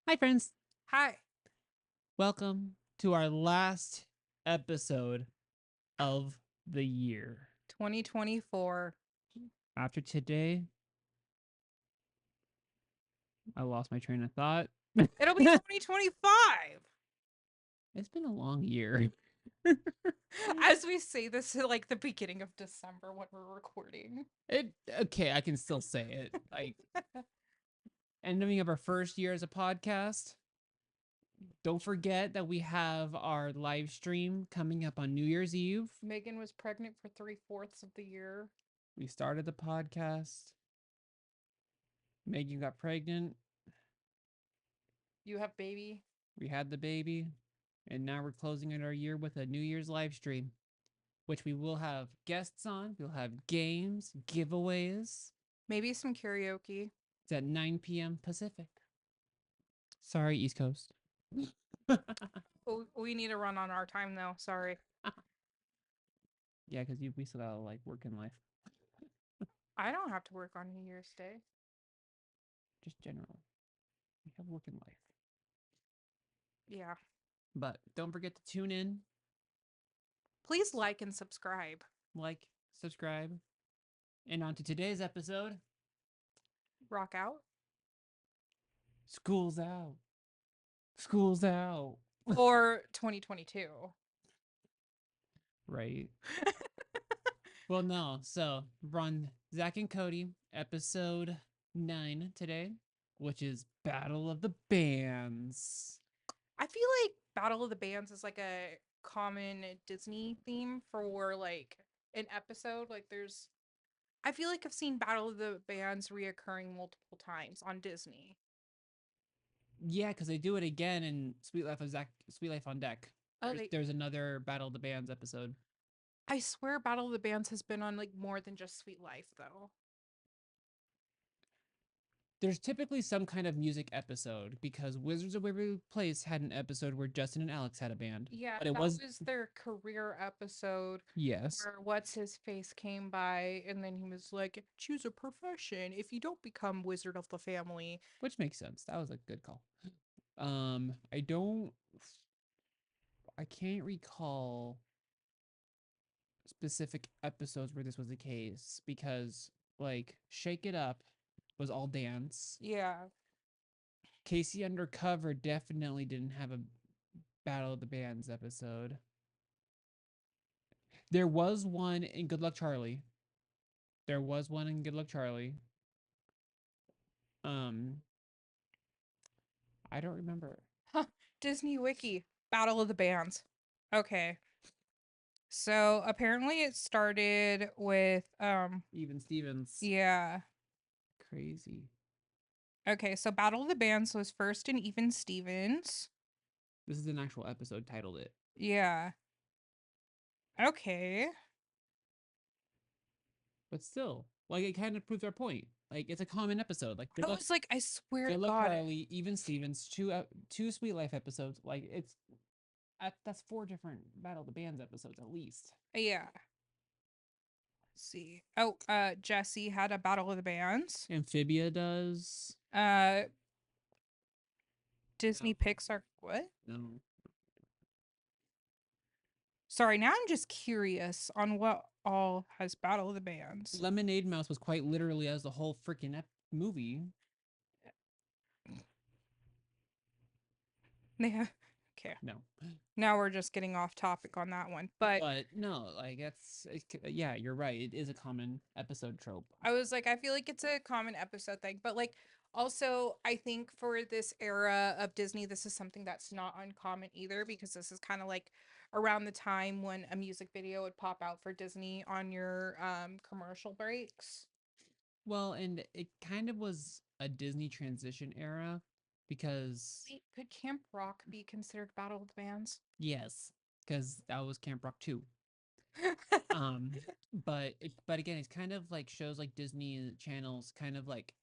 Hi, friends. Hi. Welcome to our last episode of the year. 2024. After today, I lost my train of thought. It'll be 2025. It's been a long year. As we say this at like the beginning of December when we're recording. Okay, I can still say it. Like, ending of our first year as a podcast. Don't forget that we have our live stream coming up on New Year's Eve. Megan was pregnant for 3/4 of the year. We started the podcast. Megan got pregnant. You have baby. We had the baby. And now we're closing out our year with a New Year's live stream, which we will have guests on. We'll have games, giveaways. Maybe some karaoke. It's at 9 p.m. Pacific. Sorry, East Coast. We need to run on our time though. Sorry. Yeah, because we still gotta like work in life. I don't have to work on New Year's Day. Just general. We have work in life. Yeah. But don't forget to tune in. Please like and subscribe. Like, subscribe. And on to today's episode. Rock out. School's out. School's out. Or 2022. Right. Well, no. So we're on Zack and Cody, episode 9 today, which is Battle of the Bands. I feel like Battle of the Bands is like a common Disney theme for like an episode. Like I feel like I've seen Battle of the Bands reoccurring multiple times on Disney. Yeah, because they do it again in Sweet Life on Deck. Oh, There's another Battle of the Bands episode. I swear Battle of the Bands has been on like more than just Sweet Life though. There's typically some kind of music episode because Wizards of Waverly Place had an episode where Justin and Alex had a band. Yeah, But it that was their career episode yes. where what's his face came by and then he was like, choose a profession if you don't become wizard of the family. Which makes sense. That was a good call. I can't recall specific episodes where this was the case because like Shake It Up was all dance. Yeah. Casey Undercover definitely didn't have a Battle of the Bands episode. There was one in Good Luck Charlie. I don't remember. Disney Wiki, Battle of the Bands. Okay. So apparently it started with Even Stevens. yeah. Crazy. Okay, so Battle of the Bands was first in Even Stevens. This is an actual episode titled it. Yeah. Okay. But still, like it kind of proves our point. Like it's a common episode. Like I was like, I swear to Good Luck God. Charlie, Even Stevens, two Sweet Life episodes. Like that's 4 different Battle of the Bands episodes at least. Yeah. Let's see. Oh, Jesse had a Battle of the Bands. Amphibia does. Disney Pixar. What? No. Sorry, now I'm just curious on what all has Battle of the Bands. Lemonade Mouse was quite literally as the whole freaking movie. Yeah. Okay. No. Now we're just getting off topic on that one. But no, like yeah, you're right. It is a common episode trope. I was like, I feel like it's a common episode thing. But like also I think for this era of Disney, this is something that's not uncommon either, because this is kind of like around the time when a music video would pop out for Disney on your commercial breaks. Well, and it kind of was a Disney transition era because Wait, could Camp Rock be considered Battle of the Bands? yes, because that was Camp Rock 2. But again, it's kind of like shows like Disney channels kind of like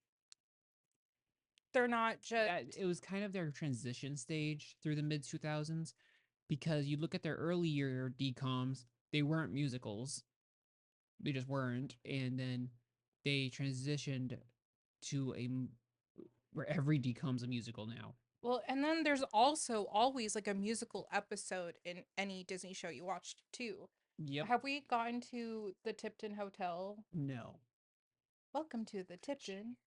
they're not just it was kind of their transition stage through the mid 2000s, because you look at their earlier DComs, they weren't musicals. They just weren't, and then they transitioned to where every DCom's a musical now. Well, and then there's also always like a musical episode in any Disney show you watched too. Yep. Have we gotten to the Tipton Hotel? No. Welcome to the Tipton.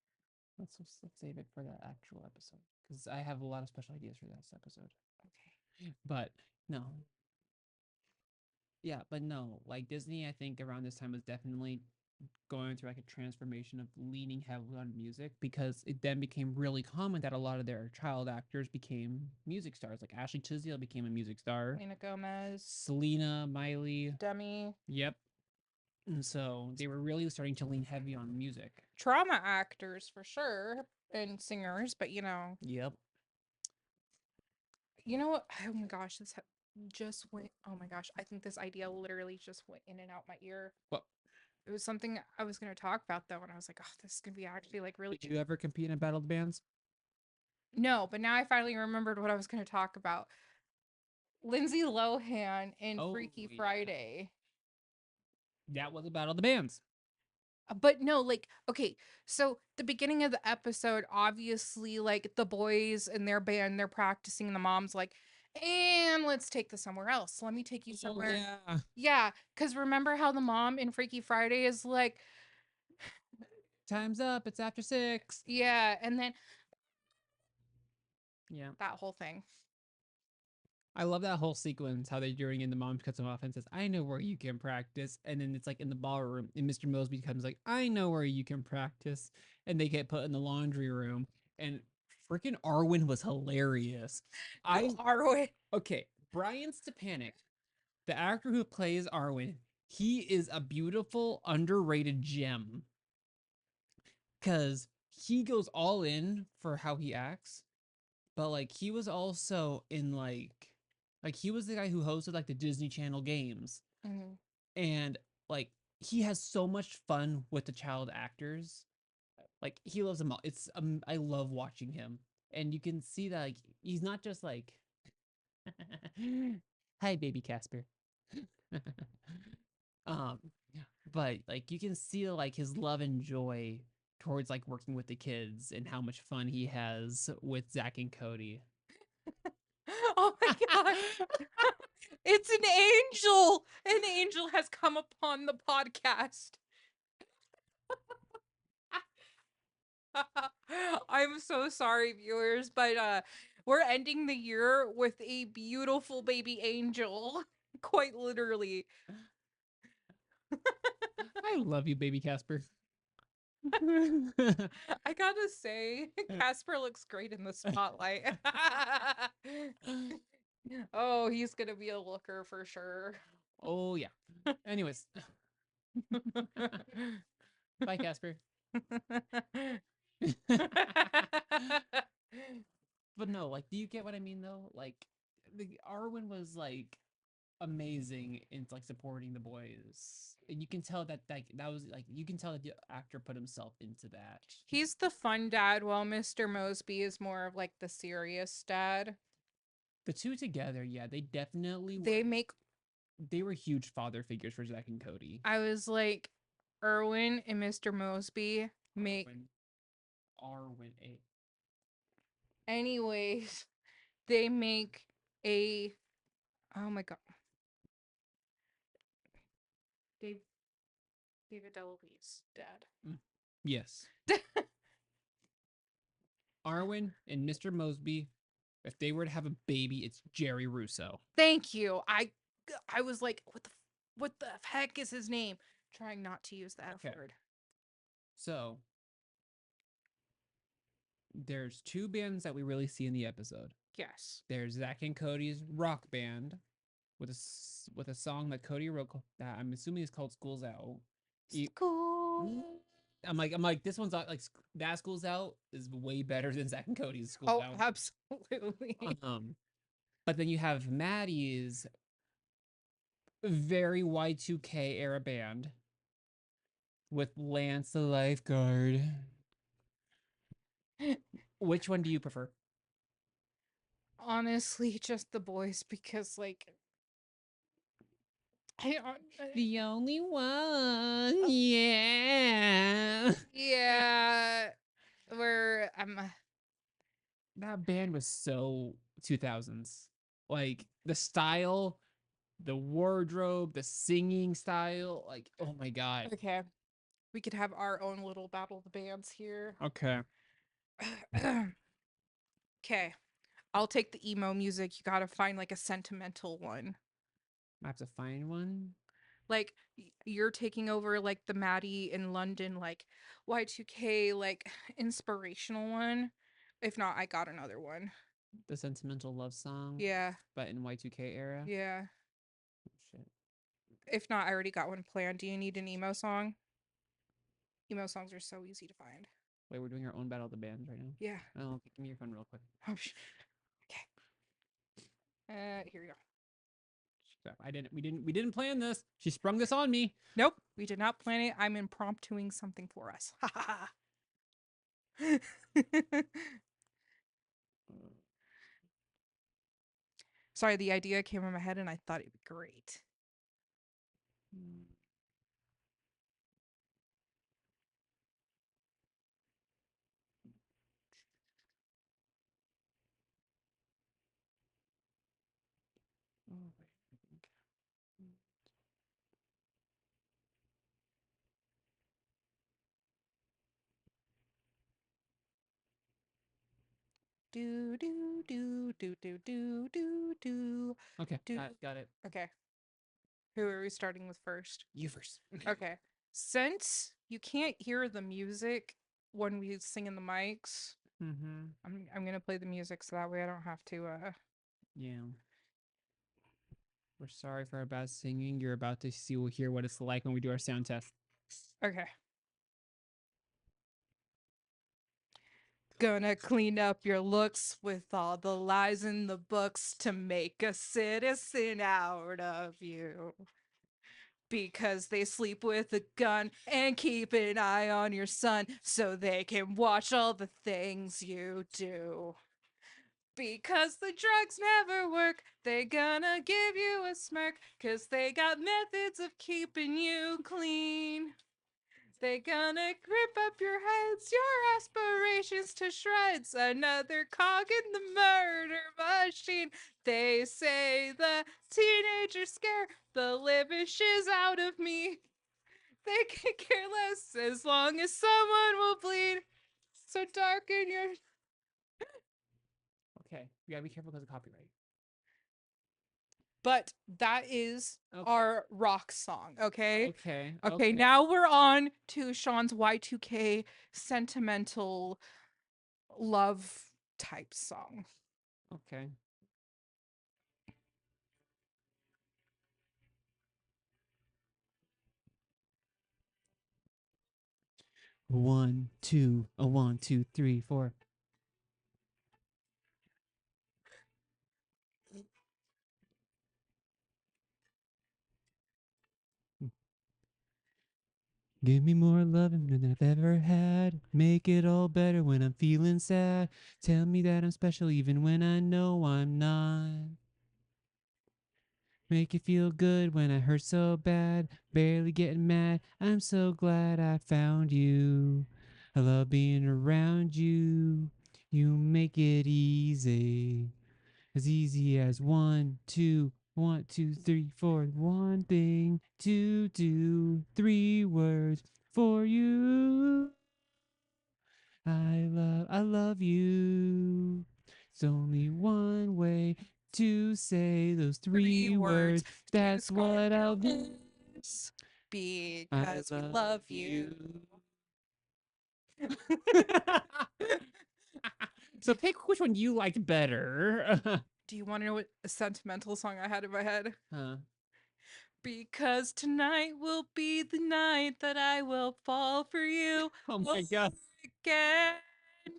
Let's save it for the actual episode because I have a lot of special ideas for this episode. Okay. But no. Yeah, but no. Like Disney, I think around this time was definitely going through like a transformation of leaning heavily on music because it then became really common that a lot of their child actors became music stars. Like Ashley Tisdale became a music star. Selena Gomez, Selena, Miley. Demi. Yep. And so they were really starting to lean heavy on music. Trauma actors for sure and singers, but Yep. you know what? Oh my gosh, just went. Oh my gosh, I think this idea literally just went in and out my ear. Well, It was something I was going to talk about though, and I was like, oh, this is going to be actually like really. did you ever compete in a battle of the bands? No, but now I finally remembered what I was going to talk about. Lindsay Lohan in Oh, Freaky yeah. Friday. That was a battle of the bands. But no, like, okay, so the beginning of the episode, obviously, like the boys and their band, they're practicing. The mom's like, and let's take this somewhere else. Let me take you somewhere. Yeah. Yeah, because remember how the mom in Freaky Friday is like, Time's up. It's after 6. yeah, and then Yeah. that whole thing. I love that whole sequence, how they're doing in the mom cuts him off and says, I know where you can practice. And then it's like in the ballroom, and Mr. Mosby comes like, I know where you can practice. And they get put in the laundry room. And freaking Arwen was hilarious. Arwen. Okay, Brian Stepanek, the actor who plays Arwen, he is a beautiful, underrated gem. Because he goes all in for how he acts. But like he was also in like he was the guy who hosted like the Disney Channel games. Mm-hmm. And like he has so much fun with the child actors. Like he loves them all. It's I love watching him. And you can see that like he's not just like hi baby Casper. um but like you can see like his love and joy towards like working with the kids and how much fun he has with Zack and Cody. Oh my god. It's an angel. An angel has come upon the podcast. I'm so sorry, viewers, but we're ending the year with a beautiful baby angel. Quite literally. I love you, baby Casper. I gotta say, Casper looks great in the spotlight. Oh, he's gonna be a looker for sure. Oh yeah. Anyways. Bye, Casper. But no, like, do you get what I mean though? Like, the Arwen was like amazing in like supporting the boys, and you can tell that that was like you can tell that the actor put himself into that. He's the fun dad, while Mr. Mosby is more of like the serious dad. The two together, yeah, they definitely they were huge father figures for Zack and Cody. I was like, Erwin and Mr. Mosby make. Arwen, a. Anyways, they make a. Oh my god. David DeLuise, dad. Yes. Arwen and Mr. Mosby, if they were to have a baby, it's Jerry Russo. Thank you. I was like, what the heck is his name? Trying not to use the F word. So there's two bands that we really see in the episode. Yes. There's Zack and Cody's rock band with a song that Cody wrote that I'm assuming is called "School's Out." School. I'm like this one's like that "School's Out" is way better than Zack and Cody's "School's Oh, Out." absolutely. But then you have Maddie's very Y2K era band with Lance the lifeguard. Which one do you prefer? Honestly, just the boys, because like The only one, yeah. yeah, where I'm That band was so 2000s. Like the style, the wardrobe, the singing style. Like, oh my God. Okay. We could have our own little battle of the bands here. Okay. Okay. I'll take the emo music. You gotta find like a sentimental one. I have to find one. Like you're taking over like the Maddie in London, like Y2K, like inspirational one. If not, I got another one. The sentimental love song. Yeah. But in Y2K era. Yeah. Oh, shit. If not, I already got one planned. Do you need an emo song? Emo songs are so easy to find. Wait, we're doing our own battle of the bands right now. Yeah. Oh, okay, give me your phone real quick. Oh, okay. Here we go. We didn't plan this. She sprung this on me. Nope, we did not plan it. I'm impromptuing something for us. Ha ha ha. Sorry, the idea came in my head and I thought it'd be great. Oh, wait, I think. Do do do do do do do do. Okay, Do. got it. Okay. Who are we starting with first? You first. Okay. Since you can't hear the music when we sing in the mics, Mm-hmm. I'm gonna play the music so that way I don't have to Yeah. We're sorry for our bad singing. You're about to hear what it's like when we do our sound test. Okay. Gonna clean up your looks with all the lies in the books to make a citizen out of you. Because they sleep with a gun and keep an eye on your son so they can watch all the things you do. Because the drugs never work, they gonna give you a smirk, 'cause they got methods of keeping you clean. They gonna rip up your heads, your aspirations to shreds. Another cog in the murder machine. They say the teenager scare the living shiz out of me. They can care less as long as someone will bleed. So darken your. Okay, we gotta be careful because of copyright. But that is Okay. our rock song, okay? Okay. Okay, now we're on to Shawn's Y2K sentimental love type song. Okay. One, two, a 1, 2, 3, 4. Give me more loving than I've ever had. Make it all better when I'm feeling sad. Tell me that I'm special even when I know I'm not. Make it feel good when I hurt so bad. Barely getting mad. I'm so glad I found you. I love being around you. You make it easy. As easy as 1, 2, 1, 2, 3, 4. One thing to do. 3 words for you. I love you. It's only one way to say those 3 words. That's what I'll do. Because we love you. So pick which one you liked better. Do you want to know what a sentimental song I had in my head? Huh. Because tonight will be the night that I will fall for you. Oh my God. Again.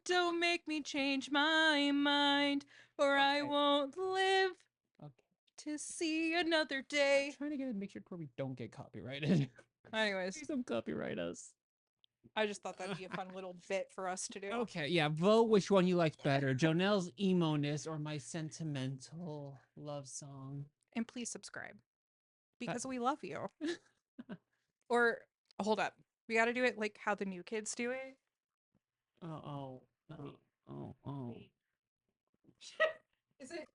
Don't make me change my mind, or I won't live to see another day. I'm trying to make sure we don't get copyrighted. Anyways, Please don't copyright us. I just thought that'd be a fun little bit for us to do. Okay, yeah, vote which one you liked better, Jonell's emo-ness or my sentimental love song. And please subscribe because we love you. Or hold up, we got to do it like how the new kids do it. Oh. Is it?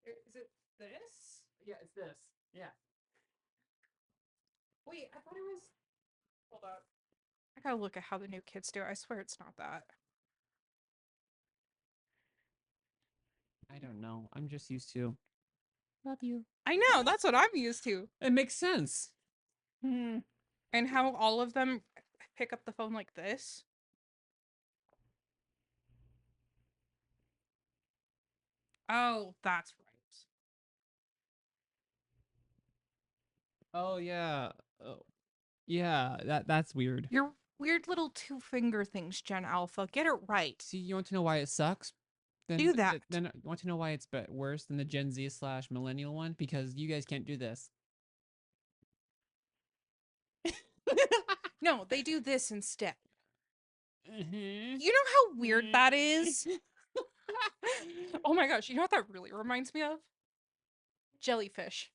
Is it this? Yeah, it's this. Yeah. Wait, I thought it was. Hold up. I gotta look at how the new kids do it. I swear it's not that. I don't know. I'm just used to. Love you. I know, that's what I'm used to. It makes sense. Hmm. And how all of them pick up the phone like this. Oh, that's right. Oh yeah. Oh. Yeah, that's weird. Your weird little two-finger things, Gen Alpha. Get it right. See, you want to know why it sucks? Do that. Then you want to know why it's worse than the Gen Z/millennial one? Because you guys can't do this. No, they do this instead. Mhm. You know how weird that is? Oh my gosh, you know what that really reminds me of? Jellyfish.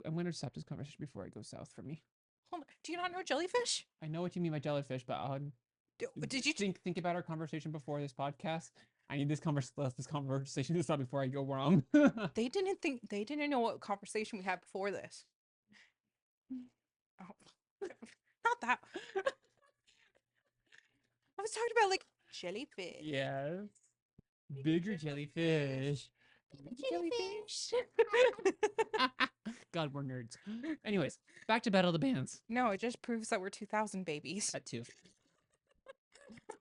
I'm gonna stop this conversation before it goes south for me. Hold on. Do you not know jellyfish? I know what you mean by jellyfish, but Did you think about our conversation before this podcast? I need this conversation to stop before I go wrong. They didn't know what conversation we had before this. Oh, not that. I was talking about like jellyfish. Yes. Bigger jellyfish. Jellyfish. God, we're nerds. Anyways, back to Battle of the Bands. No, it just proves that we're 2000 babies. That too.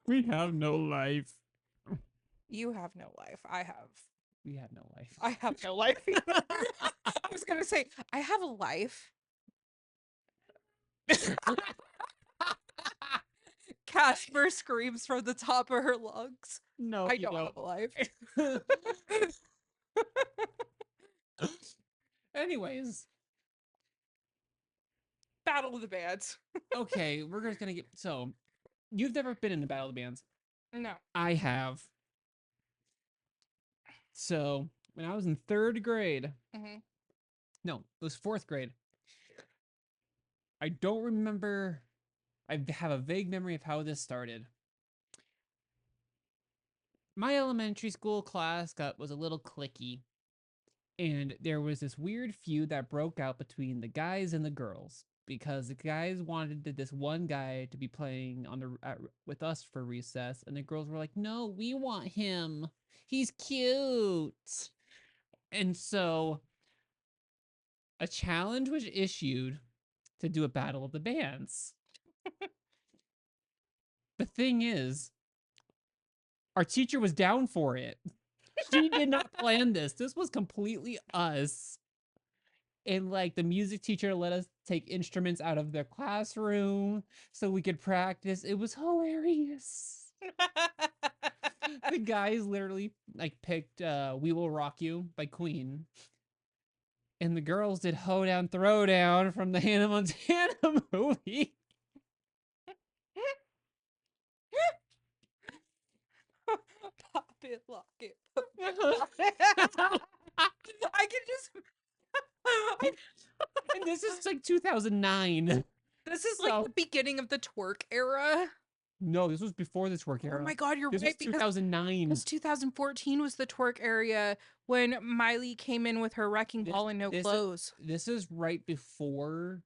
We have no life. You have no life. I have. We have no life. I have no life. I was gonna say I have a life. Casper screams from the top of her lungs. No, I don't have a life. Anyways, Battle of the Bands. okay, we're just gonna get you've never been in the Battle of the Bands. No. I have. So when I was in 3rd grade, no, it was 4th grade. I don't remember. I have a vague memory of how this started. My elementary school class was a little cliquey, and there was this weird feud that broke out between the guys and the girls because the guys wanted this one guy to be playing with us for recess, and the girls were like, "No, we want him. He's cute." And so a challenge was issued to do a battle of the bands. The thing is, our teacher was down for it. She did not plan this. This was completely us. And like the music teacher let us take instruments out of their classroom so we could practice. It was hilarious. The guys literally like picked We Will Rock You by Queen. And the girls did Hoedown Throwdown from the Hannah Montana movie. Pop it, lock it. I can just. And this is like 2009. This is like the beginning of the twerk era. No, this was before the twerk era. Oh my god, you're this right. Was 2009. Because 2014 was the twerk area when Miley came in with her wrecking ball and no clothes. This is right before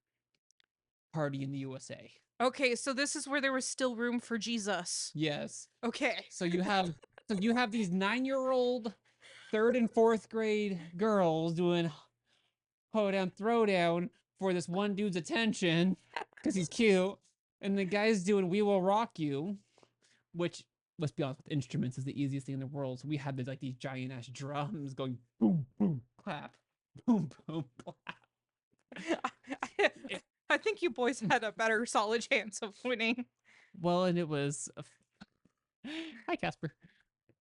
Party in the USA. Okay, so this is where there was still room for Jesus. Yes. Okay. So you have these 9-year-old 3rd and 4th grade girls doing Hoedown Throwdown for this one dude's attention because he's cute, and the guy's doing We Will Rock You, which, let's be honest, with instruments is the easiest thing in the world. So we had these like these giant ass drums going boom boom clap, boom boom clap. I think you boys had a better solid chance of winning. Well, and it was hi Casper,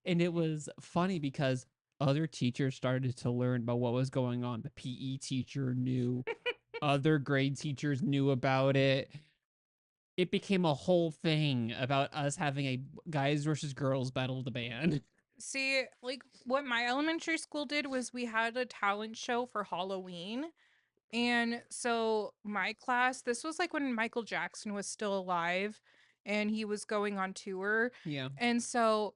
and it was funny because other teachers started to learn about what was going on. The PE teacher knew, other grade teachers knew about it. It became a whole thing about us having a guys versus girls battle of the band. See, like what my elementary school did was we had a talent show for Halloween. And so my class, this was like when Michael Jackson was still alive. and he was going on tour. Yeah. And so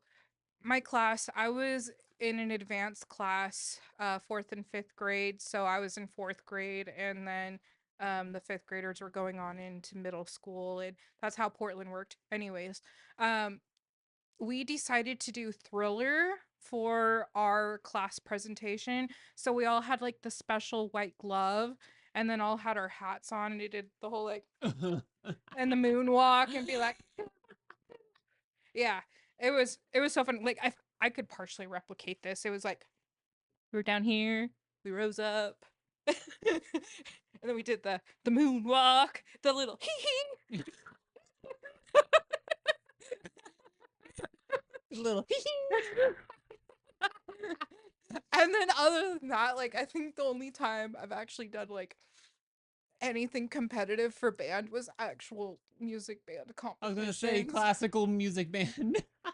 my class, I was in an advanced class, fourth and fifth grade. So I was in fourth grade, and then the fifth graders were going on into middle school, and that's how Portland worked. Anyways, um, we decided to do Thriller for our class presentation. So we all had like the special white glove, and then all had our hats on, and it did the whole like and the moonwalk and be like, yeah, it was so fun. Like I could partially replicate this. It was like we were down here, we rose up, and then we did the moonwalk, the little hee hee, little hee hee. And then other than that, like I think the only time I've actually done like anything competitive for band was actual music band I was gonna say competitions. classical music band. Oh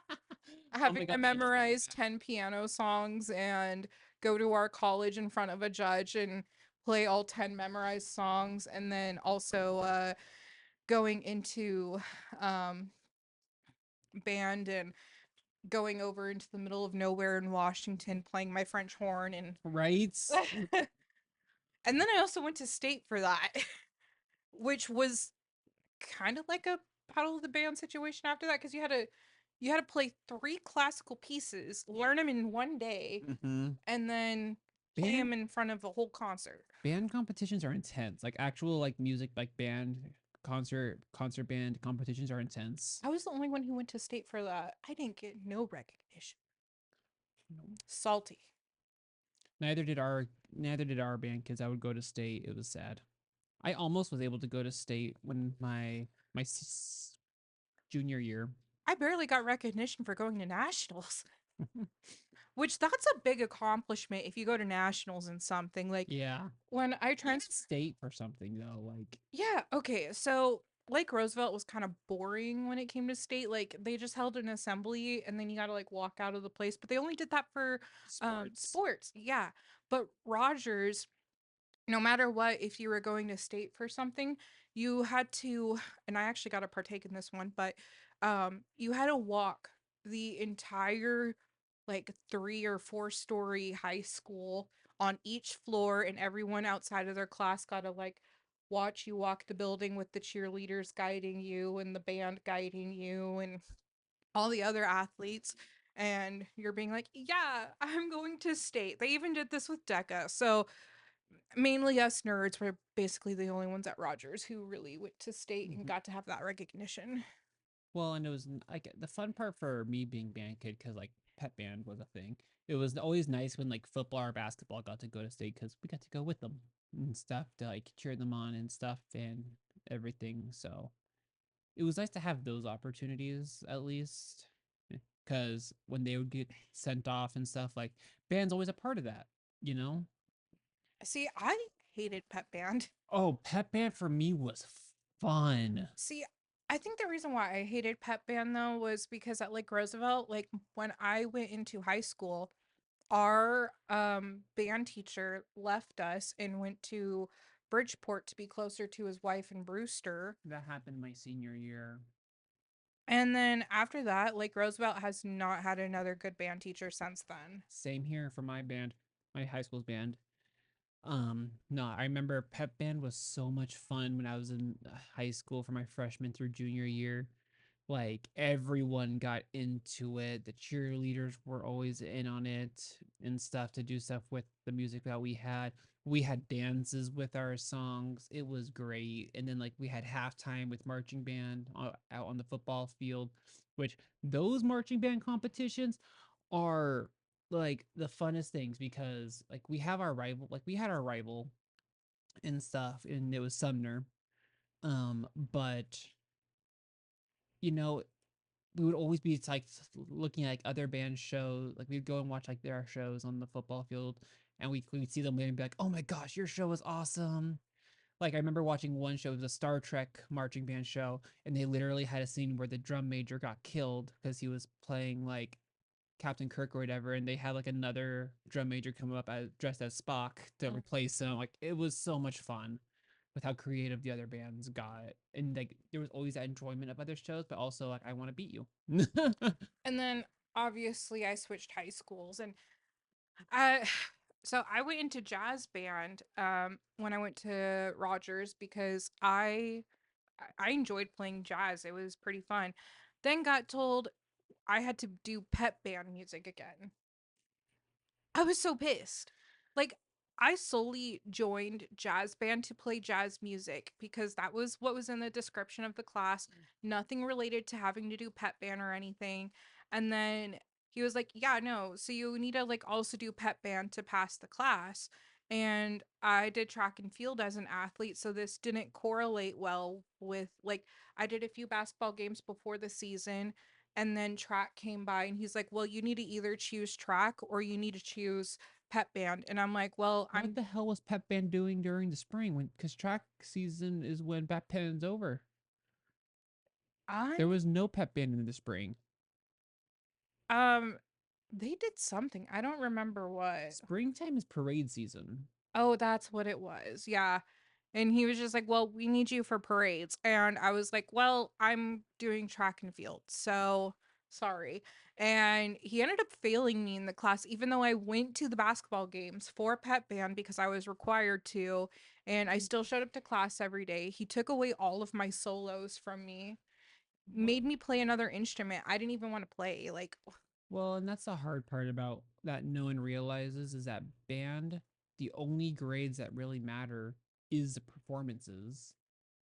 my Having to god, I love memorize that. 10 piano songs and go to our college in front of a judge and play all 10 memorized songs, and then also going into um, band and going over into the middle of nowhere in Washington playing my French horn, and Right? and then I also went to state for that, which was kind of like a battle of the band situation after that, because you had to play three classical pieces, learn them in one day, Mm-hmm. and then play Band them in front of a whole concert. band competitions are intense. Like actual like music like band concert band competitions are intense. I was the only one who went to state for that. I didn't get no recognition. No. Salty. Neither did our band kids. I would go to state. It was sad. I almost was able to go to state when my junior year. I barely got recognition for going to nationals, which that's a big accomplishment if you go to nationals in something. Like Yeah. when I Even trans state for something though, like Yeah, okay. So Lake Roosevelt was kind of boring when it came to state. Like they just held an assembly and then you got to like walk out of the place, but they only did that for sports. sports. Yeah. But Rogers, no matter what, if you were going to state for something, you had to, and I actually got to partake in this one, but you had to walk the entire like 3 or 4 story high school on each floor, and everyone outside of their class got to like watch you walk the building with the cheerleaders guiding you and the band guiding you and all the other athletes, and you're being like, yeah, I'm going to state. They even did this with DECA. So mainly us nerds were basically the only ones at Rogers who really went to state and Mhm. got to have that recognition. Well, and it was like the fun part for me being band kid because like pep band was a thing. It was always nice when like football or basketball got to go to state because we got to go with them and stuff to like cheer them on and stuff and everything. So it was nice to have those opportunities at least because when they would get sent off and stuff, like band's always a part of that, you know? See, I hated pep band. Oh, pep band for me was fun. See, I think the reason why I hated pep band though was because at Lake Roosevelt, like when I went into high school, our band teacher left us and went to Bridgeport to be closer to his wife in Brewster. That happened my senior year. And then after that, Lake Roosevelt has not had another good band teacher since then. Same here for my band, my high school's band. No, I remember pep band was so much fun when I was in high school for my freshman through junior year. Like everyone got into it. The cheerleaders were always in on it and stuff to do stuff with the music that we had. We had dances with our songs. It was great. And then like we had halftime with marching band out on the football field, which those marching band competitions are like the funnest things because like we had our rival and stuff and it was Sumner. But you know, we would always be like looking at like other band shows. Like we'd go and watch like their shows on the football field, and we'd see them and be like, "Oh my gosh, your show is awesome!" Like I remember watching one show, it was a Star Trek marching band show, and they literally had a scene where the drum major got killed because he was playing like Captain Kirk or whatever, and they had like another drum major come up dressed as Spock to replace him. Like it was so much fun. with how creative the other bands got. And like there was always that enjoyment of other shows, but also like I want to beat you. And then obviously I switched high schools and I so I went into jazz band when I went to Rogers because I enjoyed playing jazz. It was pretty fun. Then got told I had to do pep band music again. I was so pissed. Like, I solely joined jazz band to play jazz music because that was what was in the description of the class, nothing related to having to do pep band or anything. And then he was like, "Yeah, no, so you need to like also do pep band to pass the class." And I did track and field as an athlete, so this didn't correlate well with like I did a few basketball games before the season and then track came by and he's like, "Well, you need to either choose track or you need to choose pep band." And I'm like, "Well, What I'm the hell was Pep Band doing during the spring? When because track season is when Pep Band's over. There I was no Pep Band in the spring. um they did something. I don't remember what. Springtime is parade season. Oh, that's what it was. Yeah. And he was just like, "Well, we need you for parades." And I was like, "Well, I'm doing track and field. So, sorry." And he ended up failing me in the class even though I went to the basketball games for pep band because I was required to, and I still showed up to class every day. He took away all of my solos from me, made me play another instrument I didn't even want to play. Like, Well, and that's the hard part about that no one realizes is that band, the only grades that really matter is the performances.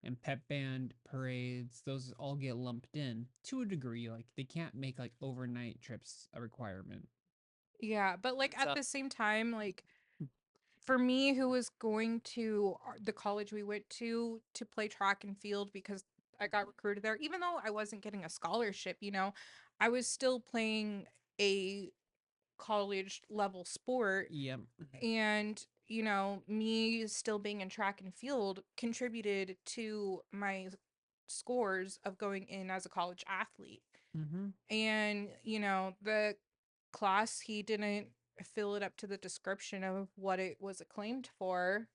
And pep band, parades, those all get lumped in to a degree. Like they can't make like overnight trips a requirement. yeah, but like It's at the same time, like for me who was going to the college we went to play track and field because I got recruited there even though I wasn't getting a scholarship, I was still playing a college level sport, Yep. and me still being in track and field contributed to my scores of going in as a college athlete. Mm-hmm. And the class, he didn't fill it up to the description of what it was acclaimed for,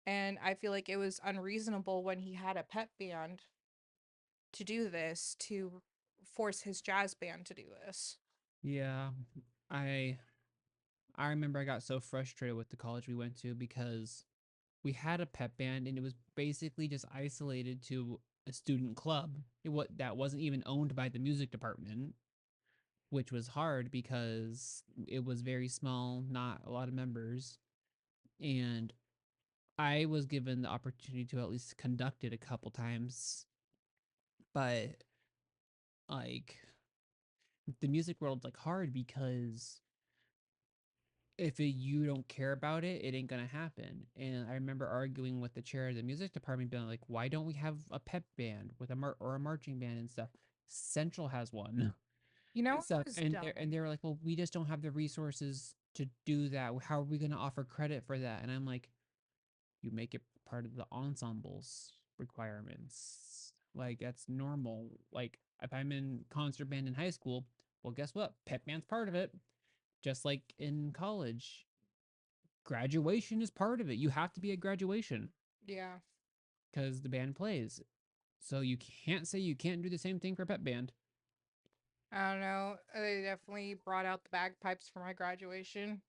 and I feel like it was unreasonable when he had a pep band to do this, to force his jazz band to do this. Yeah. I I remember I got so frustrated with the college we went to because we had a pep band and it was basically just isolated to a student club. That wasn't even owned by the music department, which was hard because it was very small, not a lot of members. And I was given the opportunity to at least conduct it a couple times, but like the music world's like hard because if you don't care about it, it ain't gonna happen. And I remember arguing with the chair of the music department, being like, "Why don't we have a pep band with a marching band and stuff? Central has one." It So was and dumb. they were like, "Well, we just don't have the resources to do that. How are we gonna offer credit for that?" And I'm like, "You make it part of the ensembles requirements. Like that's normal. Like if I'm in concert band in high school, well, guess what? Pep band's part of it. Just like in college, graduation is part of it. You have to be at graduation Yeah, because the band plays. So you can't say you can't do the same thing for pep band. I don't know, they definitely brought out the bagpipes for my graduation.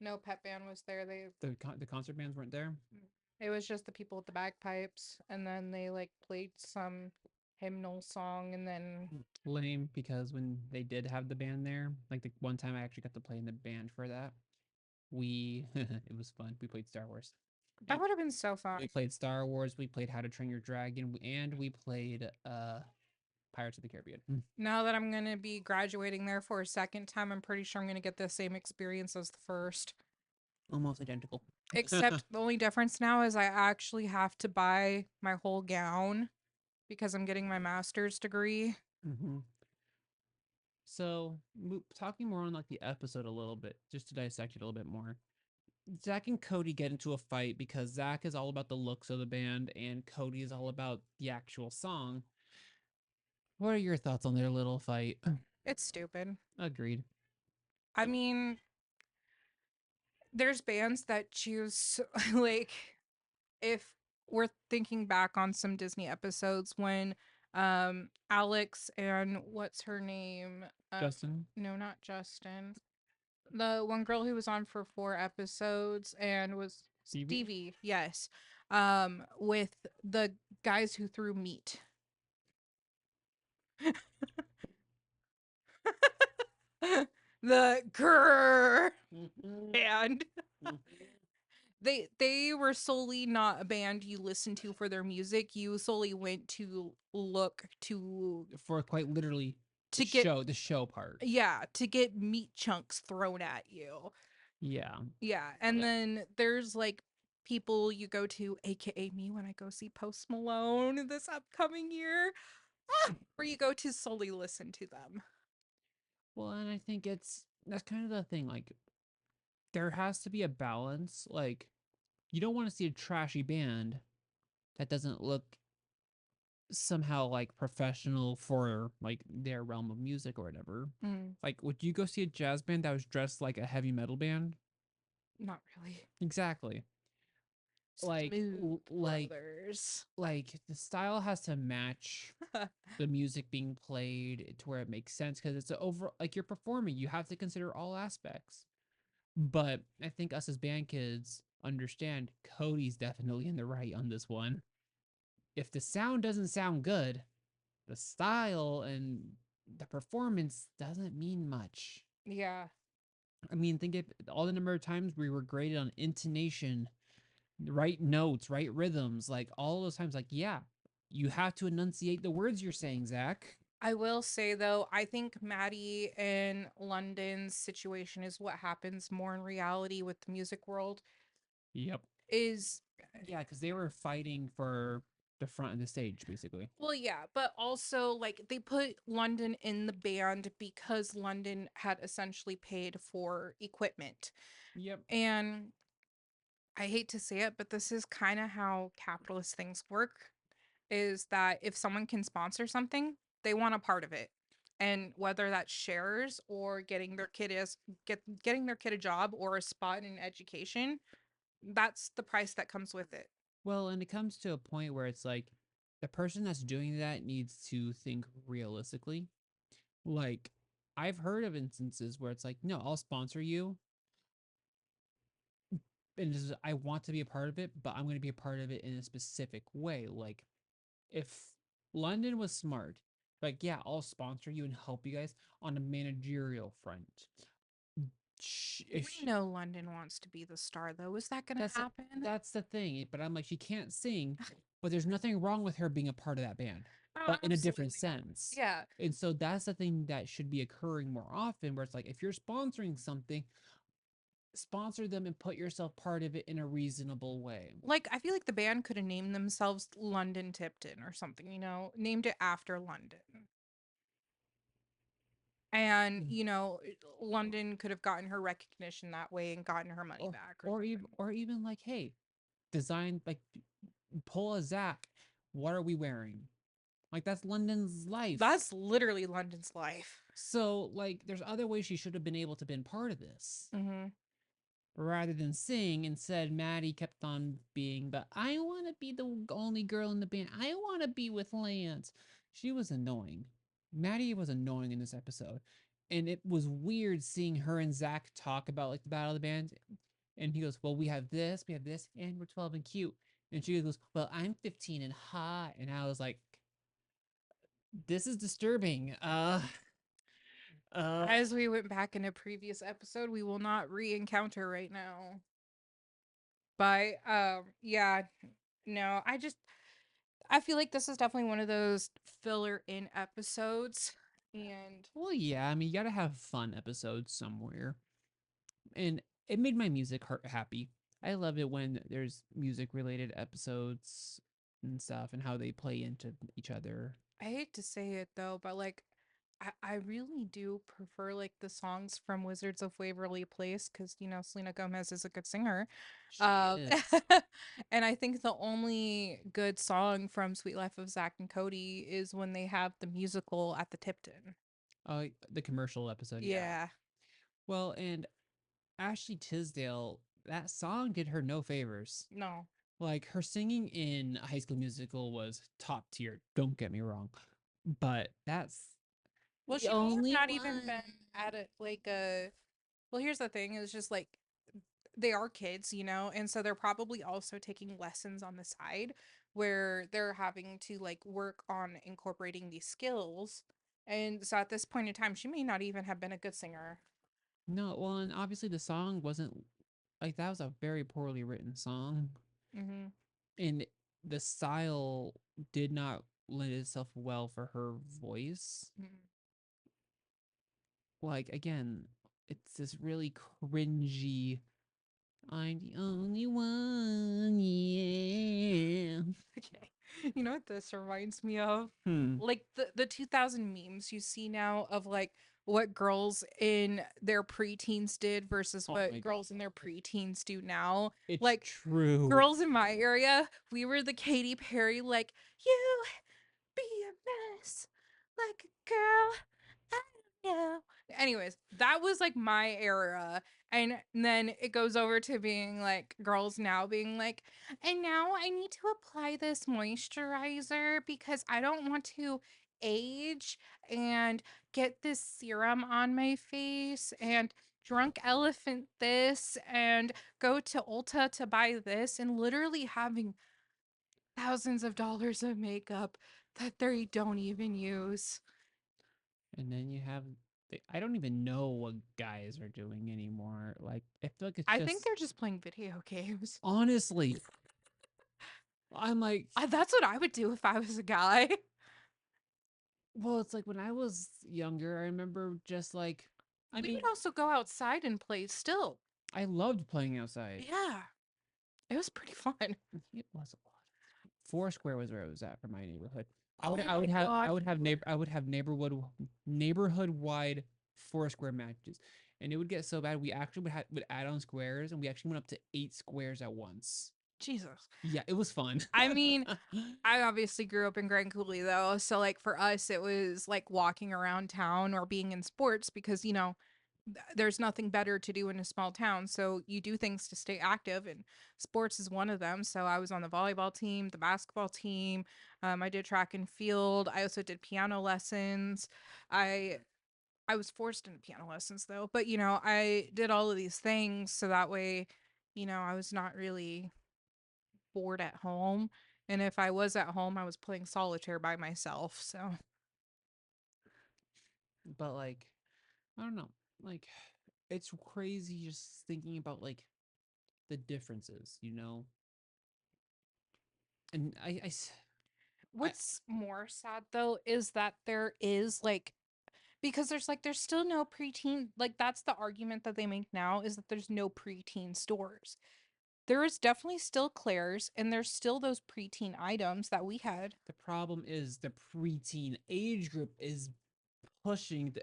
No pep band was there. The concert bands weren't there. It was just the people with the bagpipes, and then they like played some hymnal song, and then Lame because when they did have the band there, like the one time I actually got to play in the band for that, we it was fun. We played Star Wars. that would have been so fun. We played Star Wars. We played How to Train Your Dragon, and we played Pirates of the Caribbean. Now that I'm gonna be graduating there for a second time, I'm pretty sure I'm gonna get the same experience as the first. Almost identical. Except the only difference now is I actually have to buy my whole gown because I'm getting my master's degree. hmm So, talking more on like the episode a little bit, just to dissect it a little bit more. Zack and Cody get into a fight because Zack is all about the looks of the band and Cody is all about the actual song. What are your thoughts on their little fight? It's stupid. Agreed. I mean, there's bands that choose like if we're thinking back on some Disney episodes when Alex and what's her name? Justin, No, not Justin. The one girl who was on for 4 episodes and was Stevie. Stevie, yes. With the guys who threw meat. The grrr band. They were solely not a band you listened to for their music. You solely went to look For quite literally to get the show part. to get meat chunks thrown at you. Yeah. Yeah, and Yeah. then there's like people you go to, aka me, when I go see Post Malone this upcoming year, where you go to solely listen to them. Well, and I think that's kind of the thing. Like, there has to be a balance. Like, you don't want to see a trashy band that doesn't look somehow like professional for like their realm of music or whatever. Mm, Like, would you go see a jazz band that was dressed like a heavy metal band? not really. Exactly. Like, Smooth like, Brothers. the style has to match the music being played to where it makes sense because it's over. Like, you're performing, you have to consider all aspects. But I think us as band kids understand Cody's definitely in the right on this one. If the sound doesn't sound good, the style and the performance doesn't mean much. Yeah. I mean, think of all the number of times we were graded on intonation, right notes, right rhythms, like all those times. Like, yeah, you have to enunciate the words you're saying, Zach. I will say though, I think Maddie and London's situation is what happens more in reality with the music world Yep. is Yeah, because they were fighting for the front of the stage, basically. well, yeah, but also like they put London in the band because London had essentially paid for equipment. Yep. And I hate to say it, but this is kind of how capitalist things work is that if someone can sponsor something, they want a part of it. And whether that's shares or getting their kid a job or a spot in education, that's the price that comes with it. Well, and it comes to a point where it's like the person that's doing that needs to think realistically. Like, I've heard of instances where it's like, no, I'll sponsor you, and I want to be a part of it, but I'm going to be a part of it in a specific way. Like, if London was smart, like, yeah, I'll sponsor you and help you guys on a managerial front. If We know London wants to be the star though. Is that going to that's happen? that's the thing, but I'm like, she can't sing, but there's nothing wrong with her being a part of that band, Oh, but in a different absolutely not. sense. Yeah. And so that's the thing that should be occurring more often, where it's like, if you're sponsoring something, sponsor them and put yourself part of it in a reasonable way. Like I feel like the band could have named themselves London Tipton or something, named it after London. And, Mm. London could have gotten her recognition that way and gotten her money or back or or even something. or even like, hey, design, like, pull a Zach. What are we wearing? Like, that's London's life. That's literally London's life. So like, there's other ways she should have been able to been part of this. Mm-hmm. Rather than sing. Instead, Maddie kept on being, but I want to be the only girl in the band. I want to be with Lance. She was annoying. Maddie was annoying in this episode. And it was weird seeing her and Zach talk about like the battle of the band. And he goes, well, we have this, and we're 12 and cute. And she goes, well, I'm 15 and hot. And I was like, this is disturbing. As we went back in a previous episode, we will not re-encounter right now. But yeah, no, I feel like this is definitely one of those filler in episodes. And well, yeah, I mean, you gotta have fun episodes somewhere. And it made my music heart happy. I love it when there's music related episodes and stuff and how they play into each other. I hate to say it though, but like I really do prefer like the songs from Wizards of Waverly Place because Selena Gomez is a good singer. She Um, is. and I think the only good song from Sweet Life of Zack and Cody is when they have the musical at the Tipton. The commercial episode, yeah. Yeah. Well, and Ashley Tisdale, that song did her no favors. No. Like her singing in High School Musical was top tier. Don't get me wrong, but that's Well, the she may have only not even one. been at it like a. Well, here's the thing: is just like they are kids, you know, and so they're probably also taking lessons on the side where they're having to like work on incorporating these skills. And so at this point in time, she may not even have been a good singer. No, well, and obviously the song wasn't like that was a very poorly written song, Mm-hmm. and the style did not lend itself well for her voice. Mm-hmm. Like again, it's this really cringy. I'm the only one, yeah. Okay. You know what this reminds me of? Hmm. Like the 2000 memes you see now of like what girls in their preteens did versus Oh my what god. girls in their preteens do now. It's Like true. girls in my area, we were the Katy Perry, like, you be a mess, like a girl. I don't know. Anyways, that was like my era. And then it goes over to being like girls now being like, and now I need to apply this moisturizer because I don't want to age and get this serum on my face and drunk elephant this and go to Ulta to buy this and literally having thousands of dollars of makeup that they don't even use. And then you have I don't even know what guys are doing anymore. Like I feel like it's I think just they're just playing video games. honestly, I'm like, That's what I would do if I was a guy. well, it's like when I was younger, I remember just like, I We mean, would also go outside and play still. I loved playing outside. Yeah, it was pretty fun. It was a lot. Foursquare was where I was at for my neighborhood. Oh my god. I would have neighborhood wide Foursquare matches, and it would get so bad we actually would add on squares, and we actually went up to 8 squares at once. Jesus. Yeah, it was fun. I mean, I obviously grew up in Grand Coulee though, so like for us it was like walking around town or being in sports because there's nothing better to do in a small town, so you do things to stay active and sports is one of them. So I was on the volleyball team, the basketball team, I did track and field, I also did piano lessons. I was forced into piano lessons though, but I did all of these things so that way I was not really bored at home. And if I was at home, I was playing solitaire by myself. So But like, I don't know. Like, it's crazy just thinking about like the differences, you know. And I what's more sad though is that there is like because there's still no preteen, like that's the argument that they make now is that there's no preteen stores. There is definitely still Claire's and there's still those preteen items that we had. the problem is the preteen age group is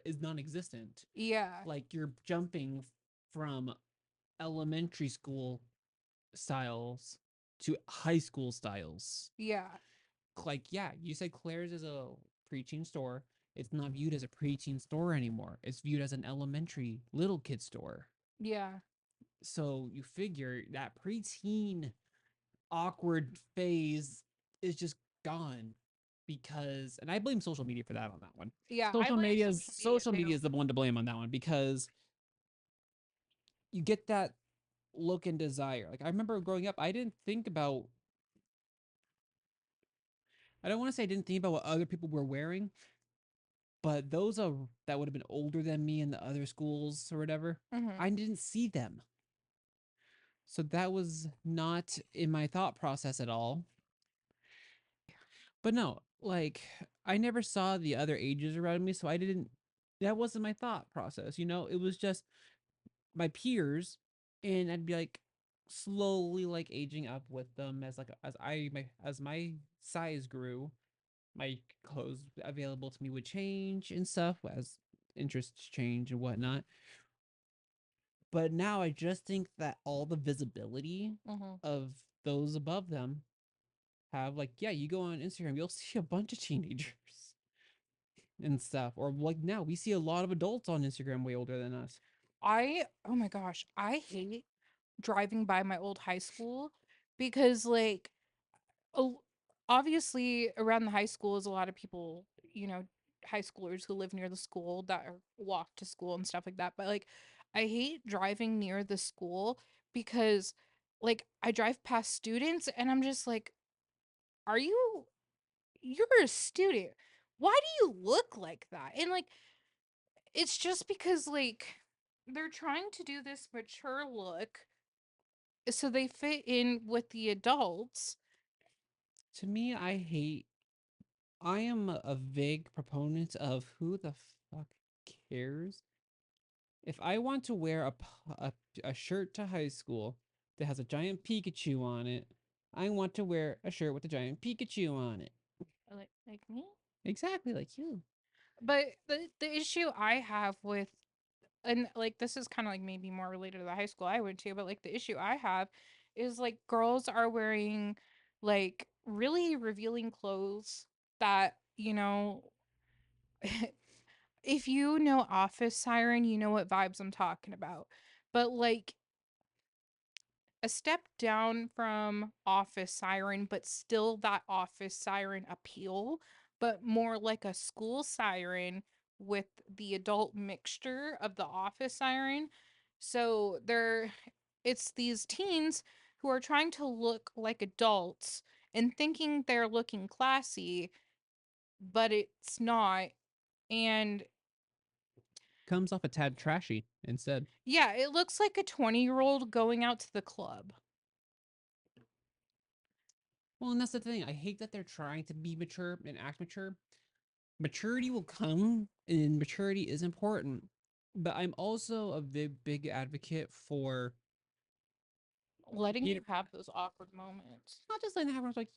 is non-existent. Yeah. Like you're jumping from elementary school styles to high school styles. Yeah. Like, yeah, you said Claire's is a preteen store. It's not viewed as a preteen store anymore. It's viewed as an elementary little kid store. Yeah. So you figure that preteen awkward phase is just gone because, and I blame social media for that on that one. Yeah, I blame social media Social too. media is the one to blame on that one because you get that look and desire. Like I remember growing up, I don't want to say I didn't think about what other people were wearing, but those are that would have been older than me in the other schools or whatever, Hmm. I didn't see them. So that was not in my thought process at all. But no, like I never saw the other ages around me, so I didn't that wasn't my thought process, you know? It was just my peers and I'd be like slowly like aging up with them as like as my size grew, my clothes available to me would change and stuff as interests change and whatnot. But now I just think that all the visibility Hmm. of those above them have like, yeah, you go on Instagram, you'll see a bunch of teenagers and stuff. Or like now we see a lot of adults on Instagram way older than us. Oh my gosh, I hate driving by my old high school because like a- obviously around the high school is a lot of people, high schoolers who live near the school that walk to school and stuff like that. But like, I hate driving near the school because like I drive past students and I'm just like, are you're a student. Why do you look like that? And like, it's just because like they're trying to do this mature look so they fit in with the adults. To me, I am a big proponent of who the fuck cares. If I want to wear a shirt to high school that has a giant Pikachu on it, I want to wear a shirt with a giant Pikachu on it. Like me. Exactly like you. But the issue I have with, and like this is kind of like maybe more related to the high school I went to, but like the issue I have is like girls are wearing like really revealing clothes that, if you know Office Siren, you know what vibes I'm talking about. But like a step down from Office Siren, but still that Office Siren appeal, but more like a school siren with the adult mixture of the Office Siren. So it's these teens who are trying to look like adults and thinking they're looking classy, but it's not. And Comes off a tad trashy instead. yeah, it looks like a 20-year-old going out to the club. Well, and that's the thing. I hate that they're trying to be mature and act mature. Maturity will come, and maturity is important. But I'm also a big advocate for Letting Peter. you have those awkward moments. Not just letting that happen. I was like,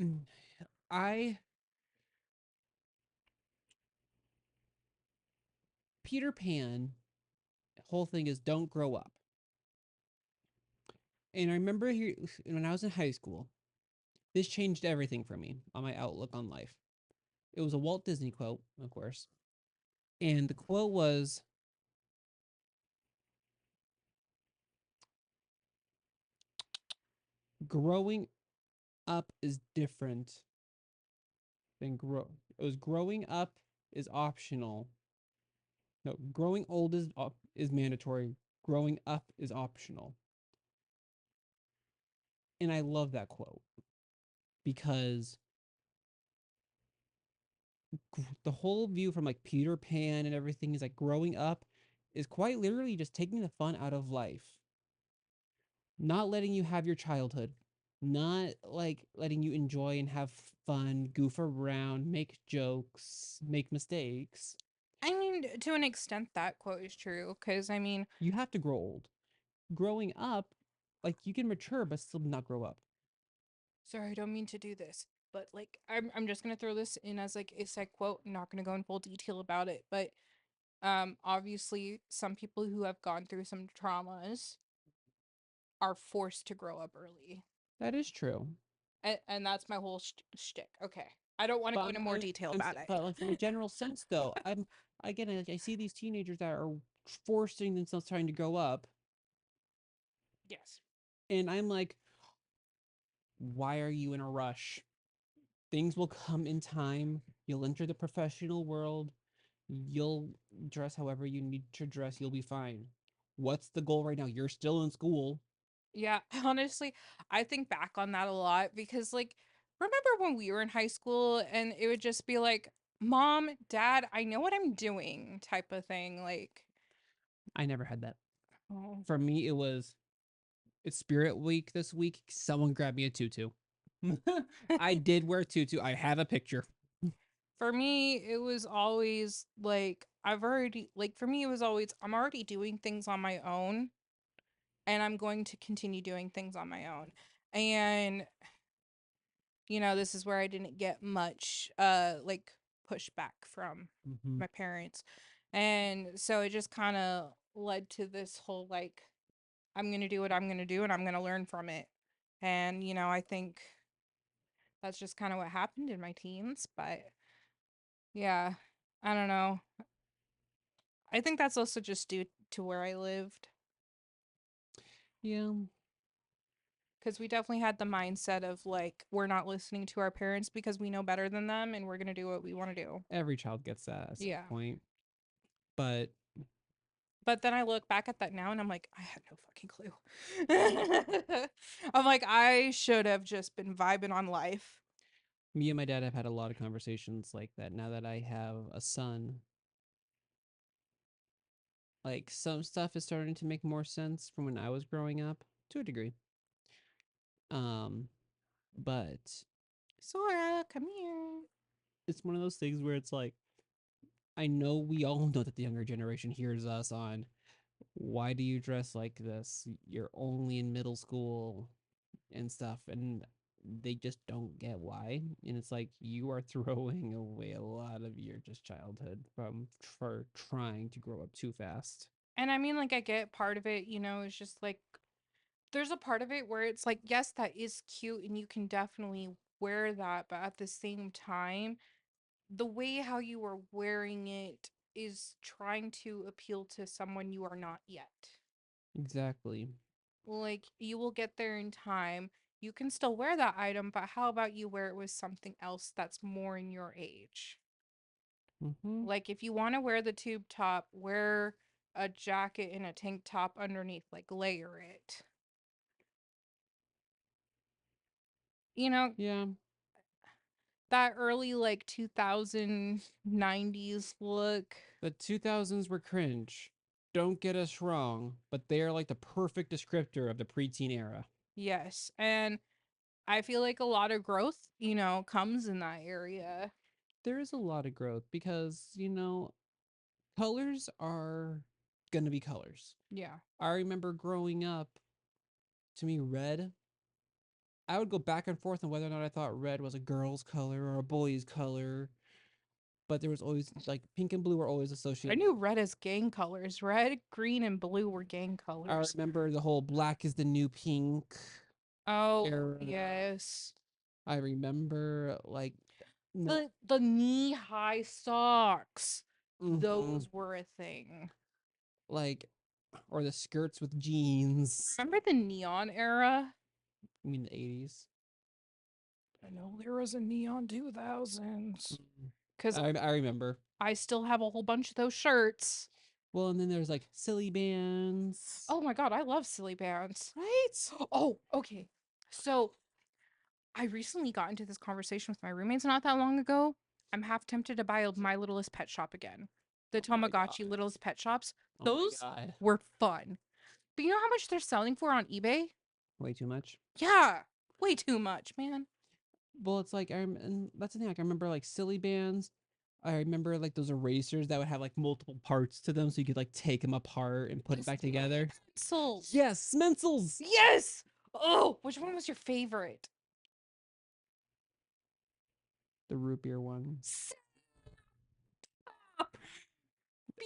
mm, I Peter Pan. Whole thing is don't grow up. And I remember here when I was in high school, this changed everything for me on my outlook on life. It was a Walt Disney quote, of course, and the quote was, "Growing up is different than grow." It was growing up is optional. No, growing old is mandatory. Growing up is optional. And I love that quote because the whole view from like Peter Pan and everything is like growing up is quite literally just taking the fun out of life, not letting you have your childhood, not like letting you enjoy and have fun, goof around, make jokes, make mistakes. I mean, to an extent, that quote is true. Because, I mean, You have to grow old. Growing up, like you can mature but still not grow up. sorry, I don't mean to do this. But, like, I'm just going to throw this in as, like, a side quote. I'm not going to go in full detail about it. But, obviously, some people who have gone through some traumas are forced to grow up early. That is true. And that's my whole shtick. Okay. I don't want to But go into more detail about it. but like from a general sense though, I see these teenagers that are forcing themselves trying to grow up, Yes. and I'm like, why are you in a rush? Things will come in time. You'll enter the professional world. You'll dress however you need to dress. You'll be fine. What's the goal right now? You're still in school. Yeah, honestly, I think back on that a lot because, like, remember when we were in high school and it would just be like, Mom, Dad, I know what I'm doing type of thing. Like, I never had that. oh. For me, it's Spirit Week this week. Someone grab me a tutu. I did wear a tutu. I have a picture. For me, it was always like, for me, it was always, I'm already doing things on my own and I'm going to continue doing things on my own. And this is where I didn't get much like pushback from Mhm. my parents. And so it just kind of led to this whole like I'm going to do what I'm going to do and I'm going to learn from it. And I think that's just kind of what happened in my teens, but yeah, I don't know. I think that's also just due to where I lived. Yeah. Because we definitely had the mindset of like, we're not listening to our parents because we know better than them and we're going to do what we want to do. Every child gets that at some Yeah. point. But But then I look back at that now and I'm like, I had no fucking clue. I'm like, I should have just been vibing on life. me and my dad have had a lot of conversations like that now that I have a son. Like some stuff is starting to make more sense from when I was growing up to a degree. Um, but Sora, come here. it's one of those things where it's like I know we all know that the younger generation hears us on why do you dress like this? You're only in middle school and stuff, and they just don't get why. And it's like you are throwing away a lot of your just childhood from for trying to grow up too fast. And I mean, like, I get part of it, you know, it's just like, there's a part of it where it's like, yes, that is cute and you can definitely wear that. But at the same time, the way how you are wearing it is trying to appeal to someone you are not yet. Exactly. Like, you will get there in time. You can still wear that item, but how about you wear it with something else that's more in your age? Mm-hmm. Like, if you want to wear the tube top, wear a jacket and a tank top underneath, like, layer it. You know, Yeah. that early, like, 2090s look. The 2000s were cringe. Don't get us wrong, but they are like the perfect descriptor of the preteen era. Yes. And I feel like a lot of growth, you know, comes in that area. There is a lot of growth because, colors are going to be colors. Yeah. I remember growing up, to me, red, I would go back and forth on whether or not I thought red was a girl's color or a boy's color. But there was always, like, pink and blue were always I associated. knew red as gang colors. Red, green, and blue were gang I colors. remember the whole black is the new pink Oh, era. yes. I remember, like, no. The knee-high socks. Mhm. Those were a thing. Like, or the skirts with jeans. Remember the neon era? I mean, the 80s. I know there was a neon 2000s. Because I remember. I still have a whole bunch of those shirts. Well, and then there's like silly bands. Oh my god, I love silly bands. Right? Oh, okay. So I recently got into this conversation with my roommates not that long ago. I'm half tempted to buy a My Littlest Pet Shop again. The Oh my Tamagotchi God. Littlest Pet Shops. Oh my Those God. were fun. But you know how much they're selling for on eBay? Way too much. Yeah, way too much, man. Well, it's like, and that's the thing. Like, I remember like silly bands. I remember like those erasers that would have like multiple parts to them so you could like take them apart and put it back together. Pencils. Yes, Smensels. Yes. Oh, which one was your favorite? The root beer one.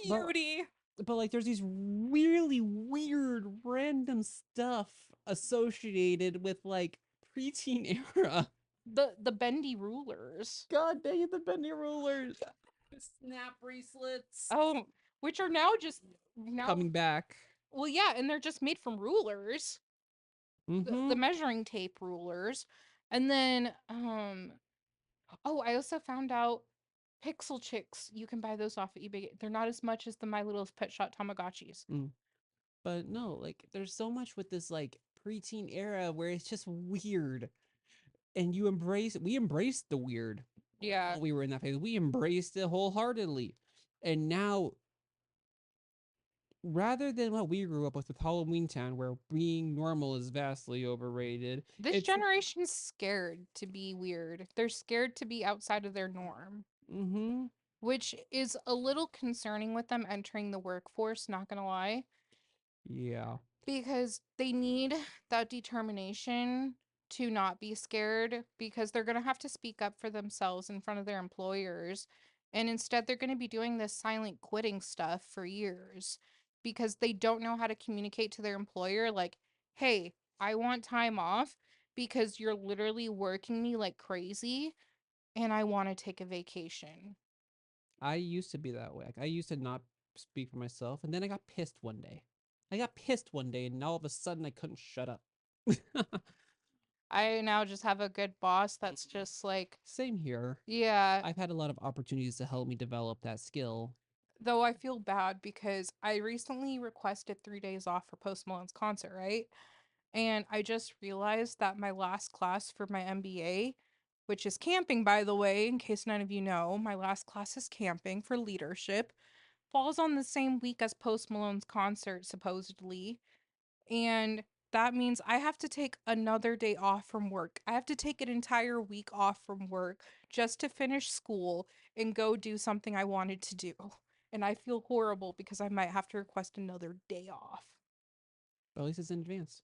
But Beauty. but like there's these really weird random stuff associated with like preteen era. The bendy rulers. God dang it, the bendy rulers. Snap bracelets. Oh, which are now just now. Coming back. Well, yeah, and they're just made from rulers. Mm-hmm. The measuring tape rulers. And then oh, I also found out Pixel Chicks. You can buy those off of eBay. They're not as much as the My Little Pet Shop Tamagotchis. But no, like there's so much with this like preteen era where it's just weird. And we embraced the weird. Yeah. While we were in that phase. We embraced it wholeheartedly. And now rather than what we grew up with Halloween Town, where being normal is vastly overrated. This generation's scared to be weird. They're scared to be outside of their norm. Mm-hmm. Which is a little concerning with them entering the workforce, not gonna lie. Yeah. Because they need that determination to not be scared because they're going to have to speak up for themselves in front of their employers. And instead, they're going to be doing this silent quitting stuff for years because they don't know how to communicate to their employer, like, hey, I want time off because you're literally working me like crazy and I want to take a vacation. I used to be that way. Like, I used to not speak for myself, and then I got pissed one day. And all of a sudden I couldn't shut up. I now just have a good boss that's just like, Same here. yeah. I've had a lot of opportunities to help me develop that skill. Though I feel bad because I recently requested 3 days off for Post Malone's concert, right? And I just realized that my last class for my MBA, which is camping, by the way, in case none of you know, my last class is camping for leadership, falls on the same week as Post Malone's concert, supposedly. And that means I have to take another day off from work. I have to take an entire week off from work just to finish school and go do something I wanted to do. And I feel horrible because I might have to request another day off. But at least it's in advance.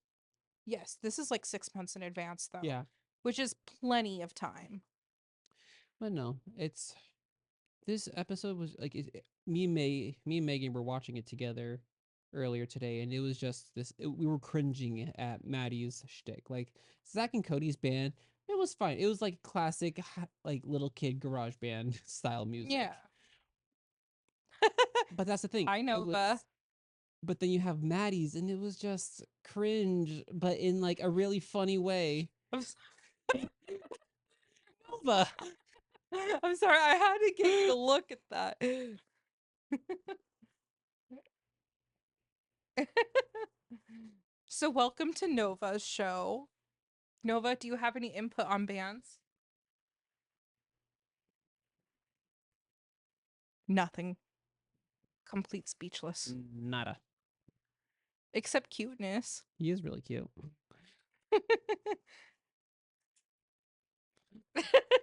Yes, this is like 6 months in advance, though. Yeah. Which is plenty of time. But no, it's this episode was like me and Megan were watching it together earlier today, and it was just we were cringing at Maddie's shtick. Like Zack and Cody's band, it was fine. It was like classic, like little kid garage band style music. Yeah. But that's the thing. I know, but then you have Maddie's, and it was just cringe, but in like a really funny way. Nova. I'm sorry, I had to get you to look at that. So welcome to Nova's show. Nova, do you have any input on bands? Nothing. Complete speechless. Nada. Except cuteness. He is really cute.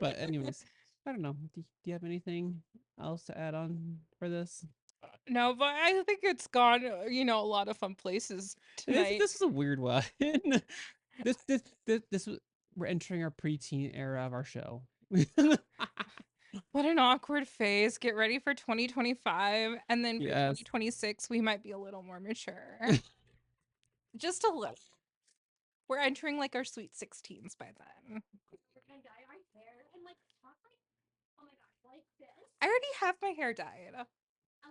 But anyways, I don't know. Do you have anything else to add on for this? No, but I think it's gone, a lot of fun places tonight. This is a weird one. this was, we're entering our preteen era of our show. What an awkward phase. Get ready for 2025, and then for Yes. 2026 we might be a little more mature. Just a little. We're entering like our sweet 16s by then. We're gonna dye our hair and like talk like, oh my gosh, like this. I already have my hair dyed. I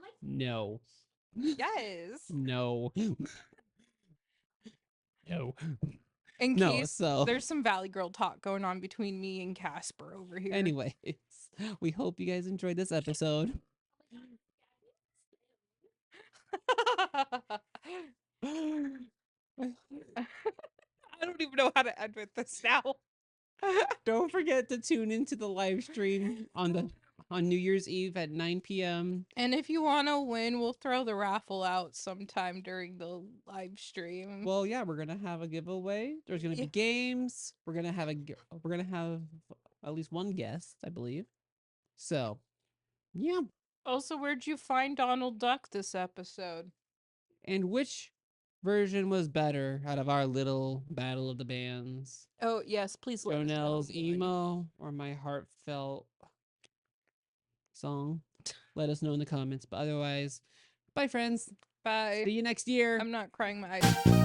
like No. Yes. No. No. In No, case so there's some Valley Girl talk going on between me and Casper over here. anyways, we hope you guys enjoyed this episode. I don't even know how to end with this now. Don't forget to tune into the live stream on New Year's Eve at 9 p.m. And if you want to win, we'll throw the raffle out sometime during the live stream. Well, yeah, we're gonna have a giveaway. There's gonna be games. We're gonna have at least one guest, I believe. So, yeah. Also, where'd you find Donald Duck this episode? And which version was better out of our little battle of the bands? Oh, yes, please let us know. Jonell's emo or my heartfelt song? Let us know in the comments. But otherwise, bye, friends. Bye. See you next year. I'm not crying my eyes.